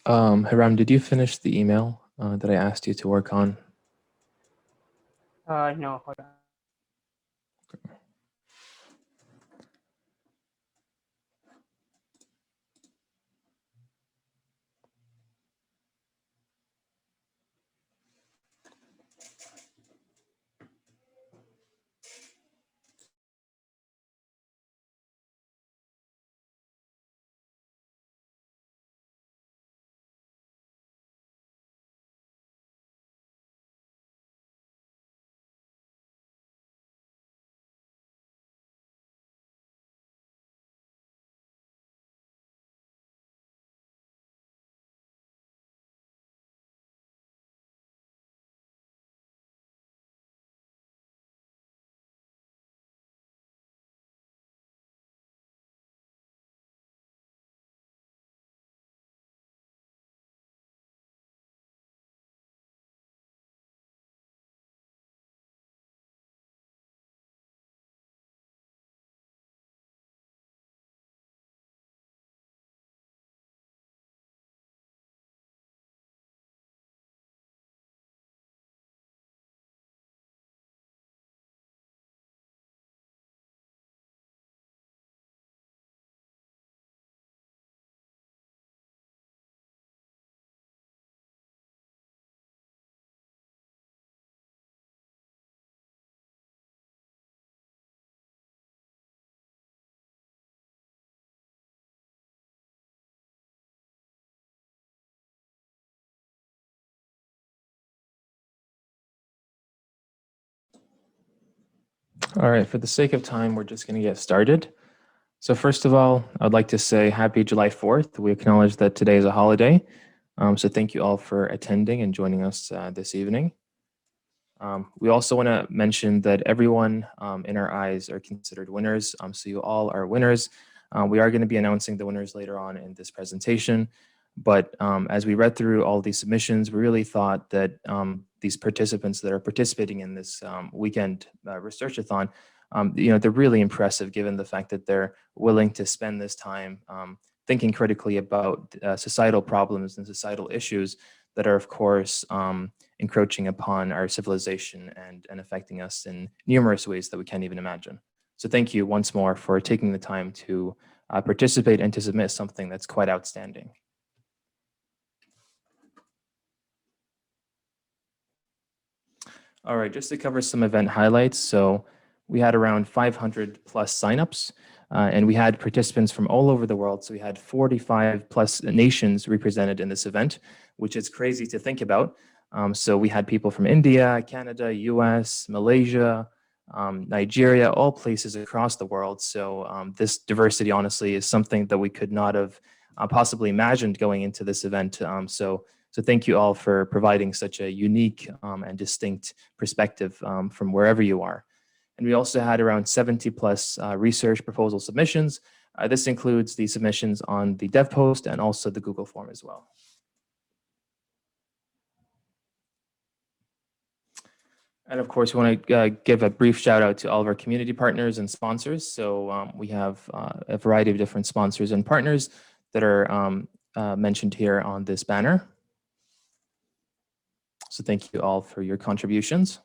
Hiram, did you finish the email that I asked you to work on? No, hold on. All right, for the sake of time, we're just going to get started. So first of all, I'd like to say happy July 4th. We acknowledge that today is a holiday. So thank you all for attending and joining us this evening. We also want to mention that everyone in our eyes are considered winners. So you all are winners. We are going to be announcing the winners later on in this presentation. But as we read through all these submissions, we really thought that these participants that are participating in this weekend Researchathon, they're really impressive given the fact that they're willing to spend this time thinking critically about societal problems and societal issues that are, of course, encroaching upon our civilization and affecting us in numerous ways that we can't even imagine. So thank you once more for taking the time to participate and to submit something that's quite outstanding. All right, just to cover some event highlights. So we had around 500 plus signups, and we had participants from all over the world. So we had 45 plus nations represented in this event, which is crazy to think about. So we had people from India, Canada, US, Malaysia, Nigeria, all places across the world. So this diversity, honestly, is something that we could not have possibly imagined going into this event. So thank you all for providing such a unique and distinct perspective from wherever you are. And we also had around 70 plus research proposal submissions. This includes the submissions on the dev post and also the Google form as well. And of course, we want to give a brief shout out to all of our community partners and sponsors. So we have a variety of different sponsors and partners that are mentioned here on this banner. So thank you all for your contributions.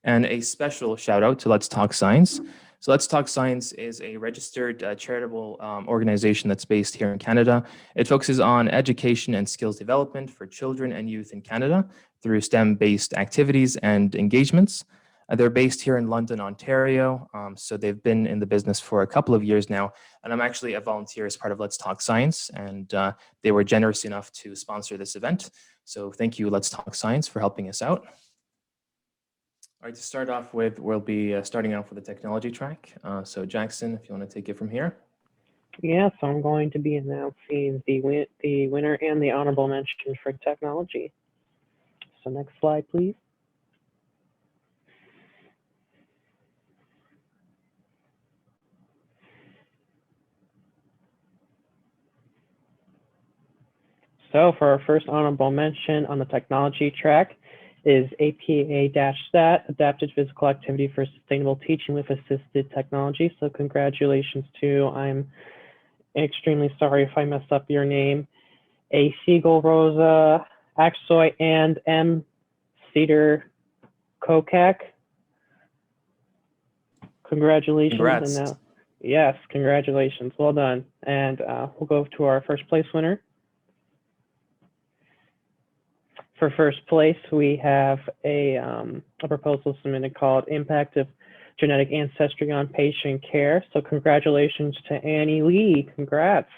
And a special shout out to Let's Talk Science. So Let's Talk Science is a registered charitable organization that's based here in Canada. It focuses on education and skills development for children and youth in Canada through STEM-based activities and engagements. They're based here in London, Ontario. So they've been in the business for a couple of years now. And I'm actually a volunteer as part of Let's Talk Science. And they were generous enough to sponsor this event. So thank you, Let's Talk Science, for helping us out. All right, to start off with, we'll be starting off with the technology track. So Jackson, if you want to take it from here. Yeah, so I'm going to be announcing the winner and the honorable mention for technology. So next slide, please. So for our first honorable mention on the technology track is APA-STAT, Adapted Physical Activity for Sustainable Teaching with Assisted Technology. So congratulations to, I'm extremely sorry if I messed up your name. A. Siegel Rosa Aksoy and M. Cedar Kokak. Congratulations. Congrats. And now, yes, congratulations. Well done. And we'll go to our first place winner. For first place, we have a proposal submitted called Impact of Genetic Ancestry on Patient Care. So congratulations to Annie Lee. Congrats.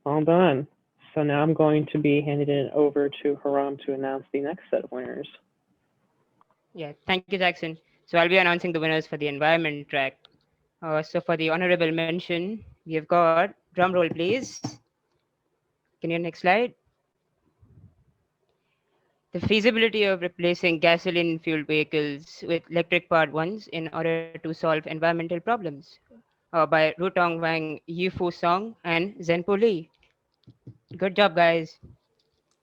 Well done. So now I'm going to be handing it over to Haram to announce the next set of winners. Yeah, thank you, Jackson. So I'll be announcing the winners for the environment track. So for the honorable mention, we have got, drum roll please. Can you next slide? The feasibility of replacing gasoline-fueled vehicles with electric-powered ones in order to solve environmental problems by Ruotong Wang, Yifu Song, and Zhenpo Li. Good job, guys.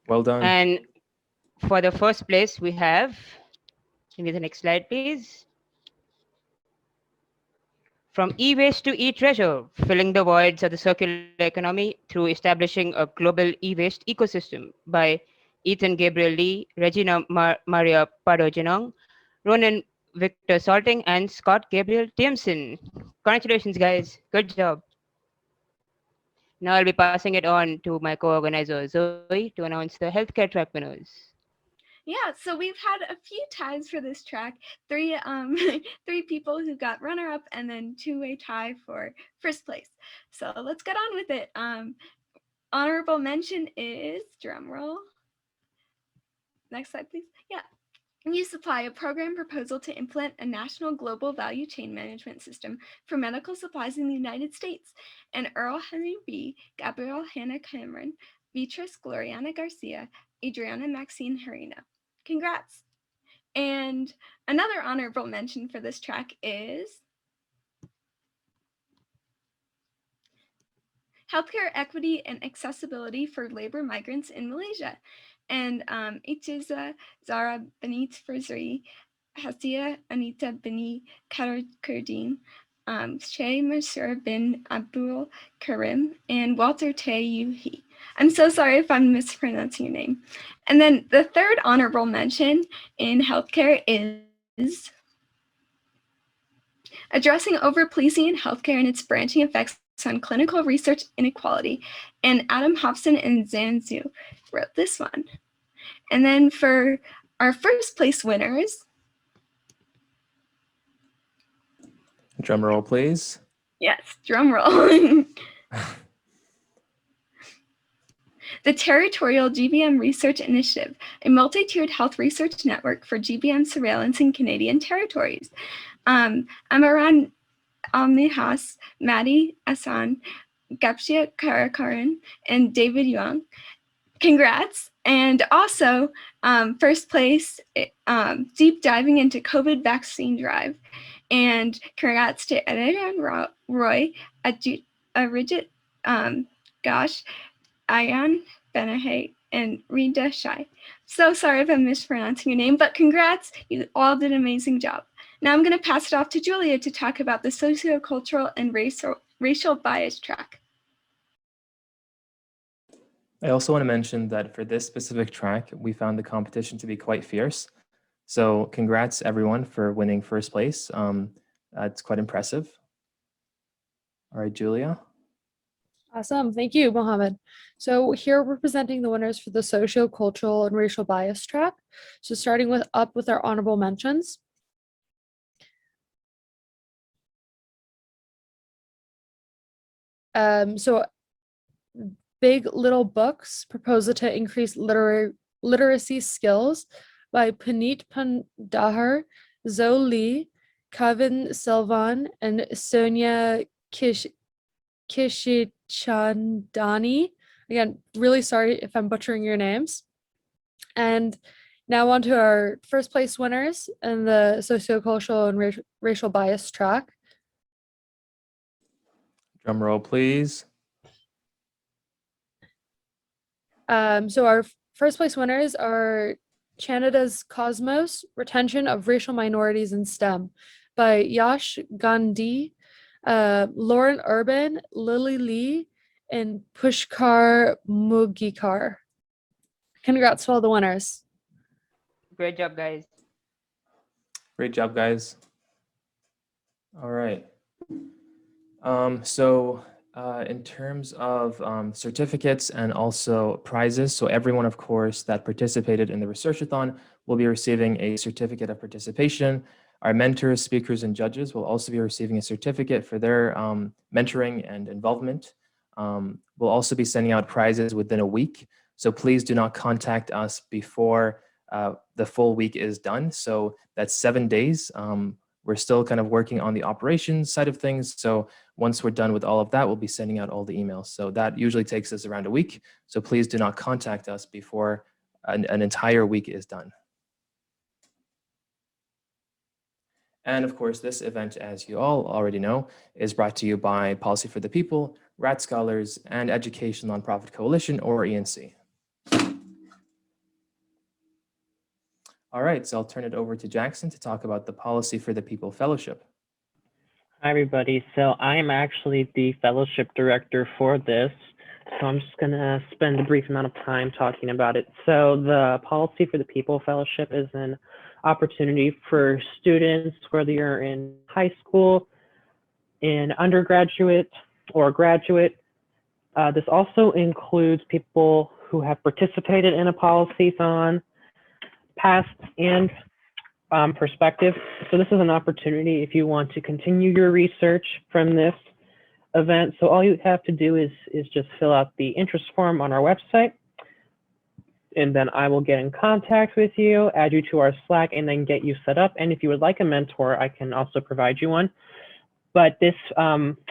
Well done. And for the first place, we have, give me the next slide, please. From e-waste to e-treasure, filling the voids of the circular economy through establishing a global e-waste ecosystem by Ethan Gabriel Lee, Regina Maria Padojinog, Ronan Victor Salting, and Scott Gabriel Tiamson. Congratulations, guys. Good job. Now I'll be passing it on to my co-organizer, Zoe, to announce the healthcare track winners. Yeah, so we've had a few ties for this track. Three people who got runner-up and then two-way tie for first place. So let's get on with it. Honorable mention is, drum roll. Next slide, please. Yeah. USupply, a program proposal to implement a national global value chain management system for medical supplies in the United States. And Earl Henry B., Gabriel Hannah Cameron, Beatrice Gloriana Garcia, Adriana Maxine Harina. Congrats. And another honorable mention for this track is Healthcare Equity and Accessibility for Labor Migrants in Malaysia. And it is Zara Benit Frizri, Hasia Anita Bini Kardin, Shay Masur bin Abdul Karim, and Walter Tay Yuhi. I'm so sorry if I'm mispronouncing your name. And then the third honorable mention in healthcare is Addressing Overpolicing in Healthcare and Its Branching Effects on Clinical Research Inequality. And Adam Hobson and Zanzu wrote this one. And then for our first place winners. Drum roll, please. Yes, drum roll. The Territorial GBM Research Initiative, a multi-tiered health research network for GBM surveillance in Canadian territories. Amaran Almihas, Maddie Asan, Gapsia Karakaran, and David Yuang. Congrats. And also, first place, deep diving into COVID vaccine drive. And congrats to Adrian Roy, Rijit Gosh, Ayan Benahay, and Rita Shai. So sorry if I'm mispronouncing your name, but congrats. You all did an amazing job. Now I'm going to pass it off to Julia to talk about the sociocultural and racial bias track. I also want to mention that for this specific track, we found the competition to be quite fierce. So congrats everyone for winning first place. It's quite impressive. All right, Julia. Awesome. Thank you, Mohammed. So here we're presenting the winners for the socio-cultural and racial bias track. So starting with our honorable mentions. So Big Little Books, proposal to increase literacy skills by Puneet Pandahar, Zoe Lee, Kevin Silvan, and Sonia Kishichandani. Again, really sorry if I'm butchering your names. And now on to our first place winners in the sociocultural and racial bias track. Drum roll, please. So our first place winners are Canada's Cosmos, Retention of Racial Minorities in STEM by Yash Gandhi, Lauren Urban, Lily Lee, and Pushkar Mugikar. Congrats to all the winners. Great job, guys. Great job, guys. All right. So in terms of certificates and also prizes, so everyone, of course, that participated in the Researchathon will be receiving a certificate of participation. Our mentors, speakers, and judges will also be receiving a certificate for their mentoring and involvement. We'll also be sending out prizes within a week. So please do not contact us before the full week is done. So that's 7 days. We're still kind of working on the operations side of things. So once we're done with all of that, we'll be sending out all the emails. So that usually takes us around a week. So please do not contact us before an entire week is done. And of course, this event, as you all already know, is brought to you by Policy for the People, Radscholars, and Education Nonprofit Coalition, or ENC. All right, so I'll turn it over to Jackson to talk about the Policy for the People Fellowship. Hi, everybody. So I am actually the fellowship director for this. So I'm just going to spend a brief amount of time talking about it. So the Policy for the People Fellowship is an opportunity for students, whether you're in high school, in undergraduate, or graduate. This also includes people who have participated in a policy-thon, past and perspective. So this is an opportunity if you want to continue your research from this event. So all you have to do is just fill out the interest form on our website, and then I will get in contact with you, add you to our Slack, and then get you set up. And if you would like a mentor, I can also provide you one. But this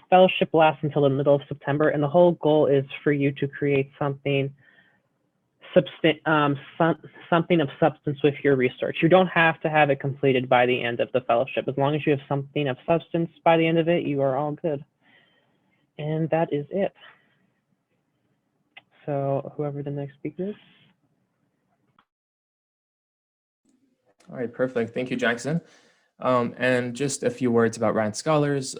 fellowship lasts until the middle of September, and the whole goal is for you to create something something of substance with your research. You don't have to have it completed by the end of the fellowship. As long as you have something of substance by the end of it, you are all good. And that is it. So whoever the next speaker is. All right, perfect. Thank you, Jackson. And just a few words about Radscholars,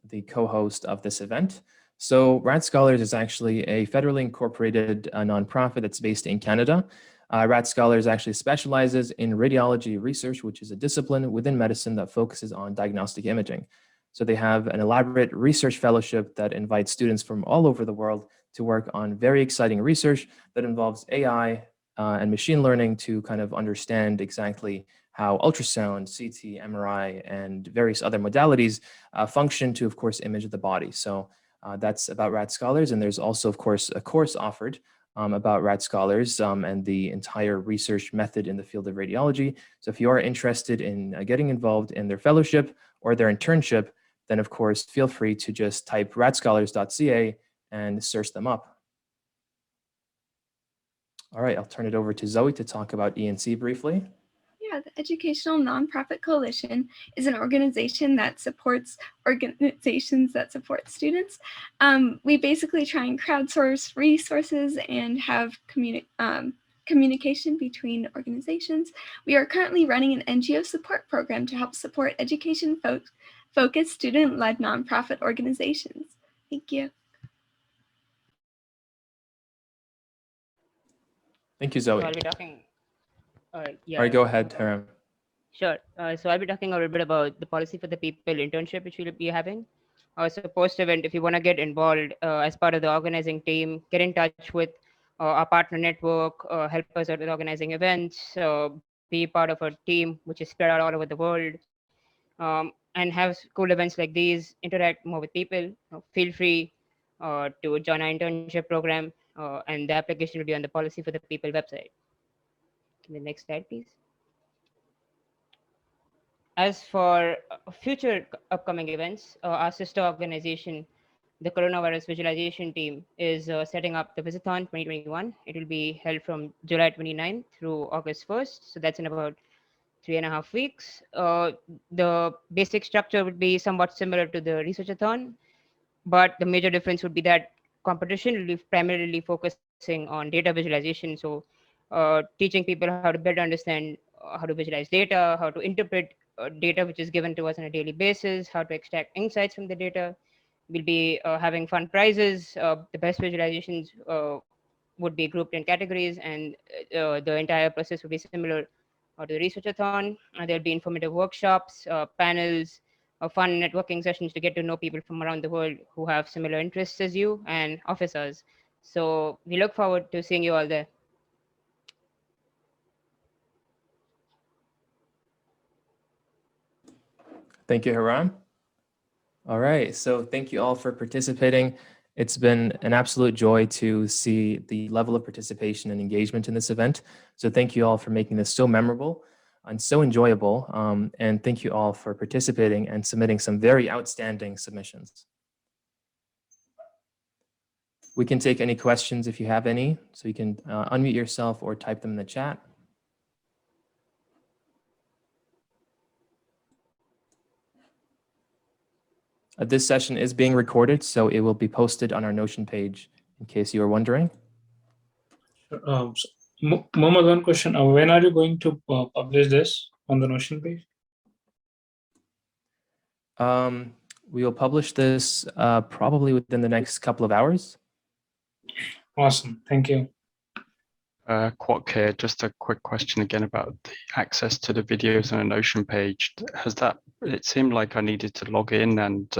the co-host of this event. So Radscholars is actually a federally incorporated nonprofit that's based in Canada. Radscholars actually specializes in radiology research, which is a discipline within medicine that focuses on diagnostic imaging. So they have an elaborate research fellowship that invites students from all over the world to work on very exciting research that involves AI and machine learning to kind of understand exactly how ultrasound, CT, MRI, and various other modalities function to, of course, image the body. So that's about Radscholars. And there's also, of course, a course offered about Radscholars and the entire research method in the field of radiology. So if you are interested in getting involved in their fellowship or their internship, then of course, feel free to just type radscholars.ca and search them up. All right, I'll turn it over to Zoe to talk about ENC briefly. Yeah, the Educational Nonprofit Coalition is an organization that supports organizations that support students. We basically try and crowdsource resources and have communication between organizations. We are currently running an NGO support program to help support education-focused student-led nonprofit organizations. Thank you. Thank you, So Zoe. I'll be talking. Yeah. All right, go ahead, Taram. Sure. So I'll be talking a little bit about the Policy for the People internship, which we'll be having. So post-event, if you want to get involved as part of the organizing team, get in touch with our partner network, help us out with organizing events, be part of a team which is spread out all over the world, and have cool events like these, interact more with people. Feel free to join our internship program, and the application will be on the Policy for the People website. The next slide, please. As for future upcoming events, our sister organization, the Coronavirus Visualization Team, is setting up the Vizathon 2021. It will be held from July 29th through August 1st. So that's in about 3.5 weeks. The basic structure would be somewhat similar to the Researchathon, but the major difference would be that competition will be primarily focusing on data visualization. So teaching people how to better understand how to visualize data, how to interpret data which is given to us on a daily basis, how to extract insights from the data, We'll be having fun prizes. The best visualizations would be grouped in categories, and the entire process would be similar to the Researchathon. There'll be informative workshops, panels, fun networking sessions to get to know people from around the world who have similar interests as you and officers. So we look forward to seeing you all there. Thank you, Haran. All right, so thank you all for participating. It's been an absolute joy to see the level of participation and engagement in this event. So thank you all for making this so memorable and so enjoyable. And thank you all for participating and submitting some very outstanding submissions. We can take any questions if you have any, so you can unmute yourself or type them in the chat. This session is being recorded, so it will be posted on our Notion page in case you are wondering. Mohammed, one question. When are you going to publish this on the Notion page? We will publish this probably within the next couple of hours. Awesome. Thank you. Quok here, just a quick question again about the access to the videos on a Notion page. Has that, it seemed like I needed to log in and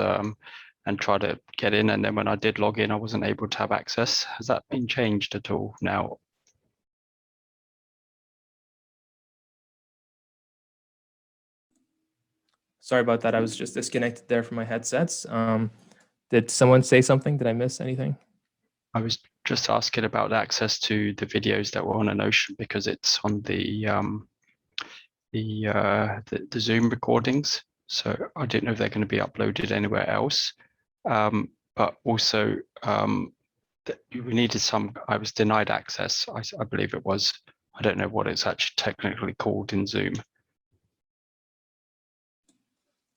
try to get in, and then when I did log in, I wasn't able to have access. Has that been changed at all now? Sorry about that. I was just disconnected there from my headsets. Did someone say something? Did I miss anything? I was just asking about access to the videos that were on a Notion because it's on the Zoom recordings. So I don't know if they're going to be uploaded anywhere else. But also we needed some, I was denied access, I believe it was. I don't know what it's actually technically called in Zoom.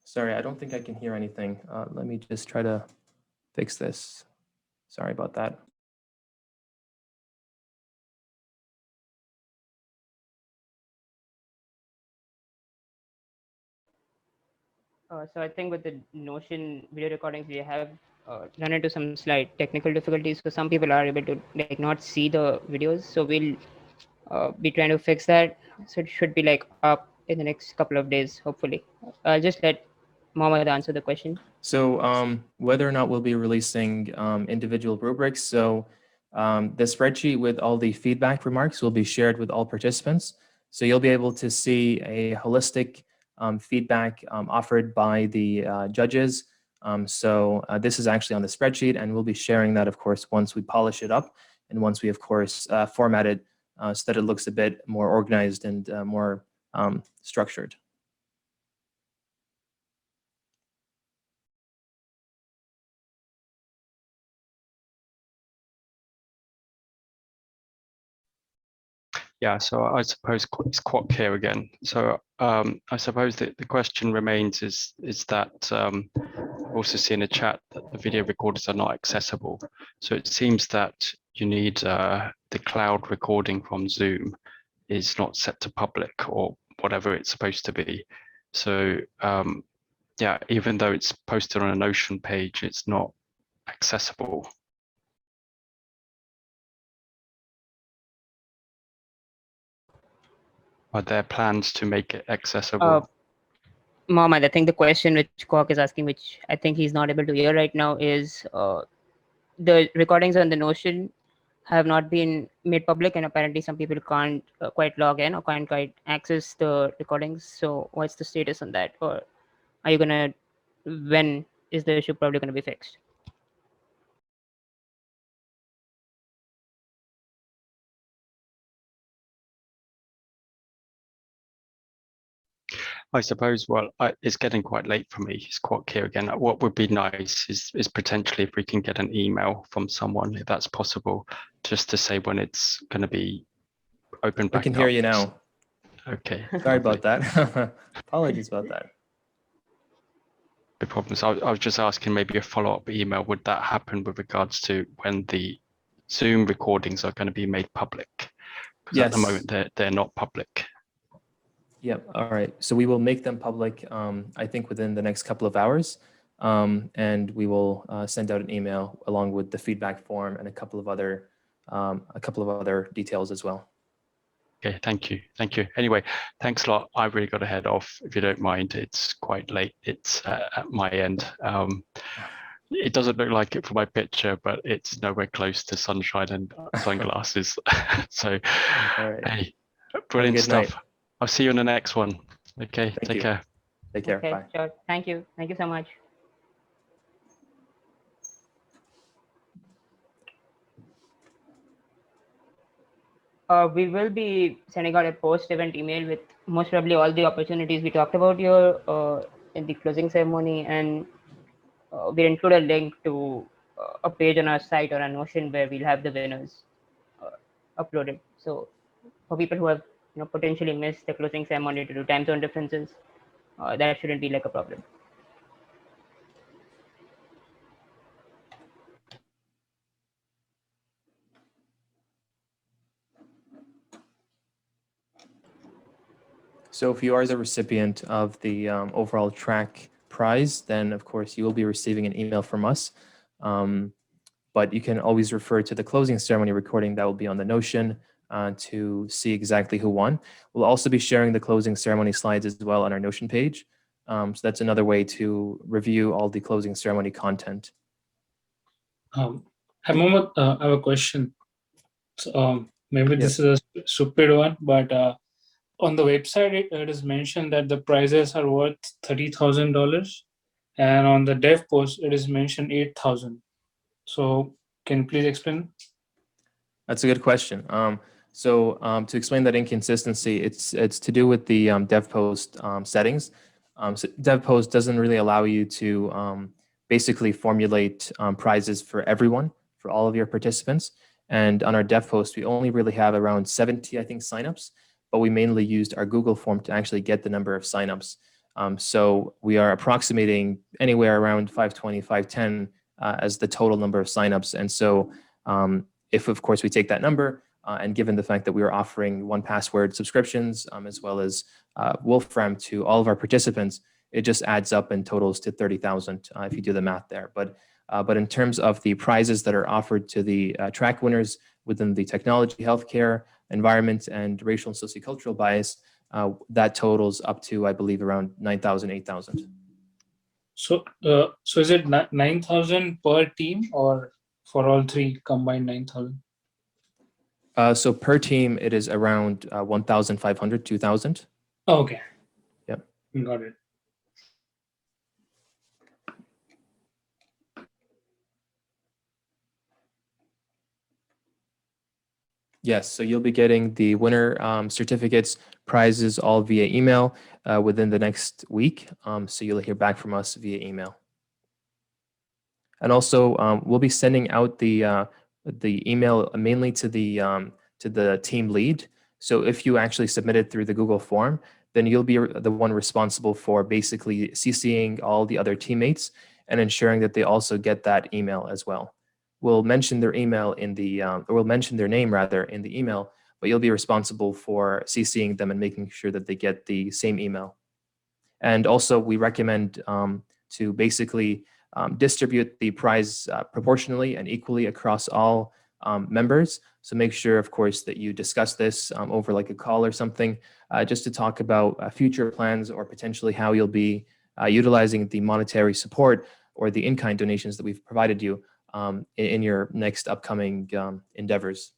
Sorry, I don't think I can hear anything. Let me just try to fix this. Sorry about that. So I think with the Notion video recordings, we have run into some slight technical difficulties. So some people are able to like not see the videos. So we'll be trying to fix that. So it should be like up in the next couple of days, hopefully. I'll just let Mohammed answer the question. So whether or not we'll be releasing individual rubrics. So the spreadsheet with all the feedback remarks will be shared with all participants. So you'll be able to see a holistic feedback offered by the judges. So this is actually on the spreadsheet, and we'll be sharing that, of course, once we polish it up and once we, of course, format it so that it looks a bit more organized and more structured. Yeah, so I suppose it's Quok here again. So I suppose that the question remains is that I've also seen a chat that the video recorders are not accessible. So it seems that you need the cloud recording from Zoom is not set to public or whatever it's supposed to be. So yeah, even though it's posted on a Notion page, it's not accessible. Are there plans to make it accessible? Mohammed, I think the question which Quok is asking, which I think he's not able to hear right now, is the recordings on the Notion have not been made public, and apparently some people can't quite log in or can't quite access the recordings. So what's the status on that? Or are you gonna, when is the issue probably gonna be fixed? I suppose, well, it's getting quite late for me. It's Quok here again. What would be nice is potentially if we can get an email from someone, if that's possible, just to say when it's going to be open back up. I can hear you now. Okay. Sorry about that. Apologies about that. No problems. I was just asking maybe a follow-up email. Would that happen with regards to when the Zoom recordings are going to be made public? Because at the moment they're not public. Yep. All right. So we will make them public, I think, within the next couple of hours. and we will send out an email along with the feedback form and a couple of other details as well. Okay, thank you. Thank you. Anyway, thanks a lot. I've really got to head off. If you don't mind, it's quite late. It's at my end. It doesn't look like it from my picture, but it's nowhere close to sunshine and sunglasses. So, All right. hey, brilliant good stuff. night. I'll see you on the next one. Okay, Thank take you. care. Take care. Okay, Bye. sure. Thank you. Thank you so much. We will be sending out a post-event email with most probably all the opportunities we talked about here in the closing ceremony, and we'll include a link to a page on our site or on Notion where we'll have the winners uploaded. So for people who have potentially missed the closing ceremony due to time zone differences, that shouldn't be like a problem. So if you are the recipient of the overall track prize, then of course you will be receiving an email from us. But you can always refer to the closing ceremony recording that will be on the Notion to see exactly who won. We'll also be sharing the closing ceremony slides as well on our Notion page. So that's another way to review all the closing ceremony content. Mohammed, I have a question. So, maybe this is a stupid one, but on the website, it is mentioned that the prizes are worth $30,000, and on the dev post, it is mentioned 8,000. So, can you please explain? That's a good question. To explain that inconsistency, it's to do with the dev post settings. So dev post doesn't really allow you to basically formulate prizes for everyone, for all of your participants. And on our dev post, we only really have around 70, I think, signups, but we mainly used our Google form to actually get the number of signups. So we are approximating anywhere around 520, 510 as the total number of signups. And so if, of course, we take that number, and given the fact that we are offering 1Password subscriptions as well as Wolfram to all of our participants, it just adds up and totals to 30,000 if you do the math there. But in terms of the prizes that are offered to the track winners within the technology, healthcare, environment, and racial and sociocultural bias, that totals up to, I believe, around 9,000, 8,000. So is it 9,000 per team, or for all three combined 9,000? So per team, it is around 1,500, 2,000. Oh, okay. Yep. Got it. Yes, so you'll be getting the winner certificates, prizes all via email within the next week. So you'll hear back from us via email. And also, we'll be sending out the email mainly to the team lead. So if you actually submit it through the Google form, then you'll be the one responsible for basically CCing all the other teammates and ensuring that they also get that email as well. We'll mention their email in the, or we'll mention their name rather in the email, but you'll be responsible for CCing them and making sure that they get the same email. And also, we recommend to basically distribute the prize proportionally and equally across all members. So make sure, of course, that you discuss this over like a call or something, just to talk about future plans or potentially how you'll be utilizing the monetary support or the in-kind donations that we've provided you in your next upcoming endeavors.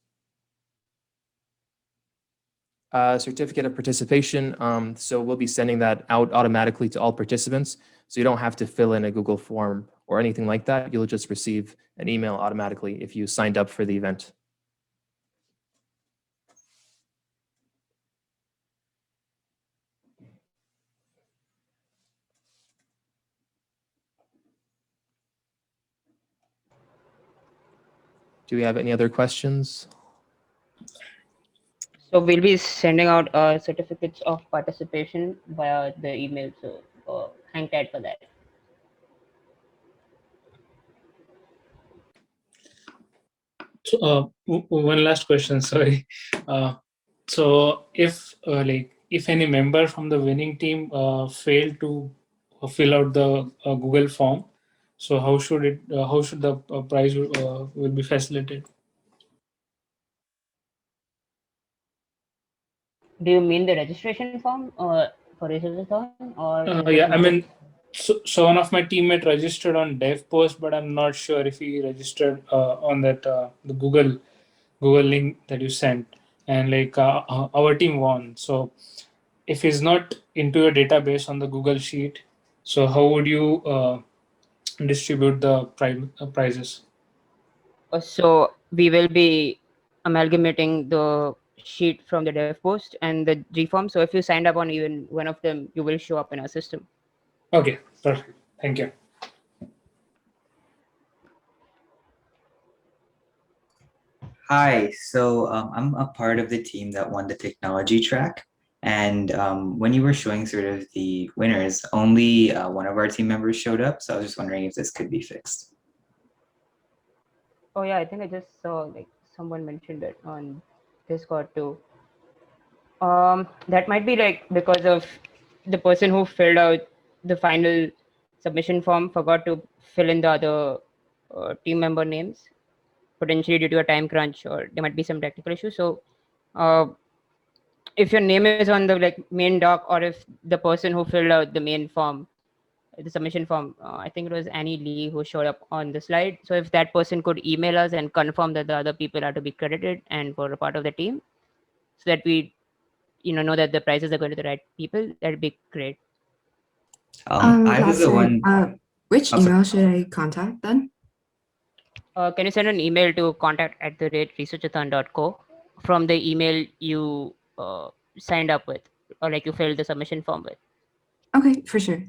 Certificate of participation. So we'll be sending that out automatically to all participants. So you don't have to fill in a Google form or anything like that. You'll just receive an email automatically if you signed up for the event. Do we have any other questions? So we'll be sending out certificates of participation via the email. So hang tight for that. So one last question, sorry. So if any member from the winning team failed to fill out the Google form. So how should it? How should the prize will be facilitated? Do you mean the registration form or for Researchathon or Yeah, I mean, so one of my teammate registered on DevPost, but I'm not sure if he registered on that the Google link that you sent, and like our team won. So if he's not into your database on the Google sheet, so how would you distribute the prizes? So we will be amalgamating the sheet from the dev post and the G form. So if you signed up on even one of them, you will show up in our system. Okay, perfect. Thank you. Hi, so I'm a part of the team that won the technology track. And when you were showing sort of the winners, only one of our team members showed up. So I was just wondering if this could be fixed. Oh yeah, I think I just saw like someone mentioned it on Discord too. That might be like because of the person who filled out the final submission form forgot to fill in the other team member names, potentially due to a time crunch, or there might be some technical issue. So if your name is on the like main doc, or if the person who filled out the main form, the submission form, I think it was Annie Lee who showed up on the slide. So if that person could email us and confirm that the other people are to be credited and for a part of the team, so that we know that the prizes are going to the right people, that'd be great. I was the one. Which Also- email should I contact then? Can you send an email to contact@researchathon.co from the email you signed up with, or like you filled the submission form with? Okay, for sure.